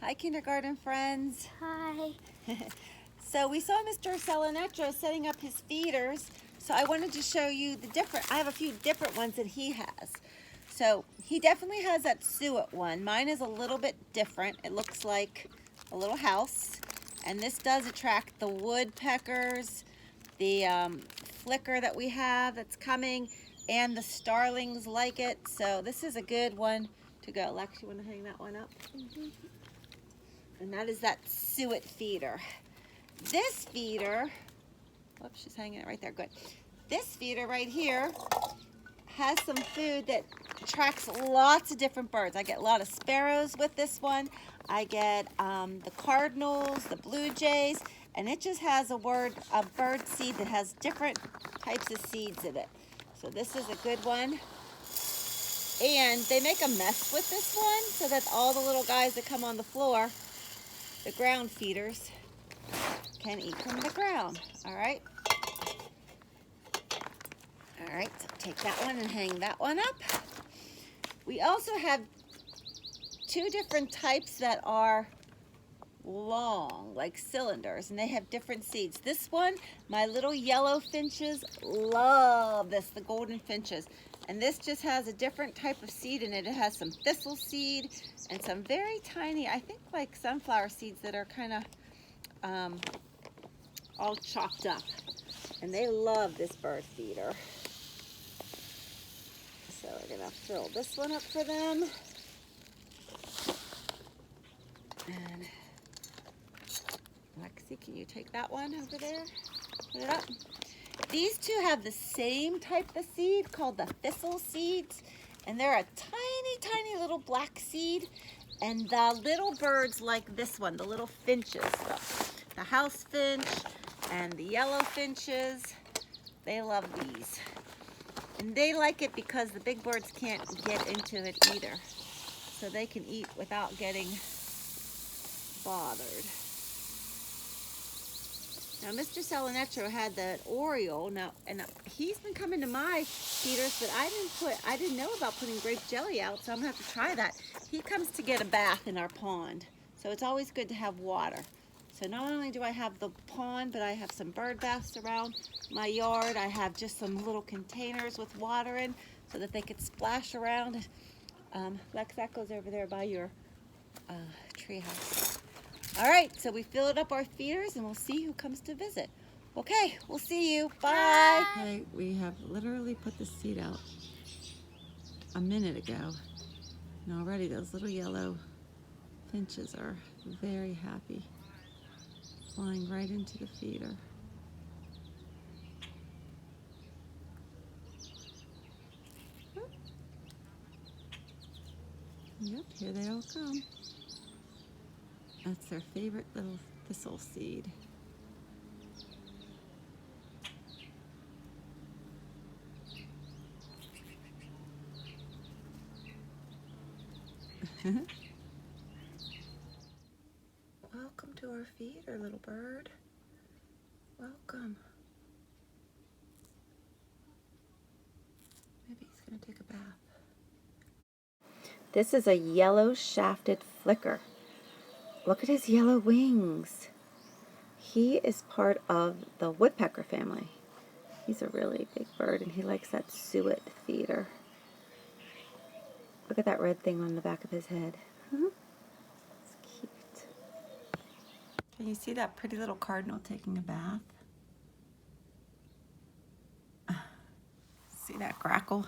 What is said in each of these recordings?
Hi, kindergarten friends. Hi. So we saw Mr. Salinetro setting up his feeders. So I wanted to show you I have a few different ones that he has. So he definitely has that suet one. Mine is a little bit different. It looks like a little house. And this does attract the woodpeckers, the flicker that we have that's coming, and the starlings like it. So this is a good one to go. Lex, you want to hang that one up? Mm-hmm. And that is that suet feeder. This feeder, whoops, she's hanging it right there, good. This feeder right here has some food that attracts lots of different birds. I get a lot of sparrows with this one. I get the cardinals, the blue jays, and it just has a bird seed that has different types of seeds in it. So this is a good one. And they make a mess with this one so that all the little guys that come on the floor, the ground feeders, can eat from the ground. All right, so take that one and hang that one up. We also have two different types that are long, like cylinders, and they have different seeds. This one, my little yellow finches love this, the golden finches. And this just has a different type of seed in it. It has some thistle seed and some very tiny, I think like sunflower seeds that are kind of all chopped up. And they love this bird feeder. So we're gonna fill this one up for them. And Lexi, can you take that one over there? Put it up. These two have the same type of seed called the thistle seeds, and they're a tiny, tiny little black seed. And the little birds like this one, the little finches, the house finch and the yellow finches, they love these. And they like it because the big birds can't get into it either. So they can eat without getting bothered. Now, Mr. Salinetro had that Oriole. Now, and he's been coming to my feeders, but I didn't know about putting grape jelly out, so I'm gonna have to try that. He comes to get a bath in our pond, so it's always good to have water. So not only do I have the pond, but I have some bird baths around my yard. I have just some little containers with water in, so that they could splash around. Lex, that goes over there by your tree house. All right, so we filled up our feeders and we'll see who comes to visit. Okay, we'll see you. Bye. Okay, we have literally put the seed out a minute ago. And already those little yellow finches are very happy, flying right into the feeder. Yep, here they all come. That's their favorite little thistle seed. Welcome to our feeder, little bird. Welcome. Maybe he's gonna take a bath. This is a yellow shafted flicker. Look at his yellow wings. He is part of the woodpecker family. He's a really big bird and he likes that suet feeder. Look at that red thing on the back of his head. It's cute. Can you see that pretty little cardinal taking a bath? See that Grackle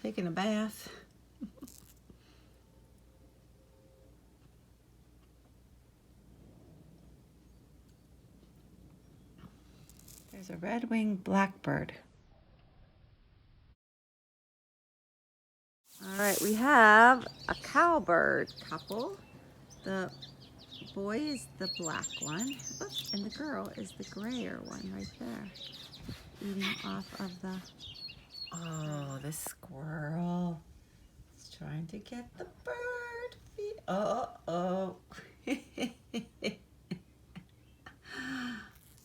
taking a bath? There's a red-winged blackbird. All right, we have a cowbird couple. The boy is the black one, oops, and the girl is the grayer one right there, eating off of the... Oh, the squirrel is trying to get the bird feed. Uh-oh.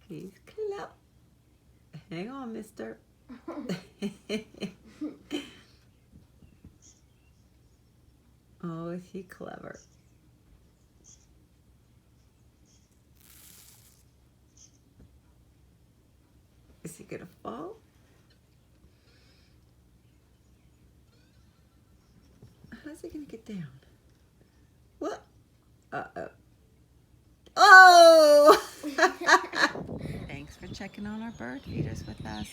He's clever. Hang on, mister. Oh, is he clever. Is he gonna fall? How's he gonna get down? What? Uh-oh. Oh! Thanks for checking on our bird feeders with us.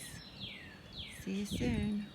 See you soon.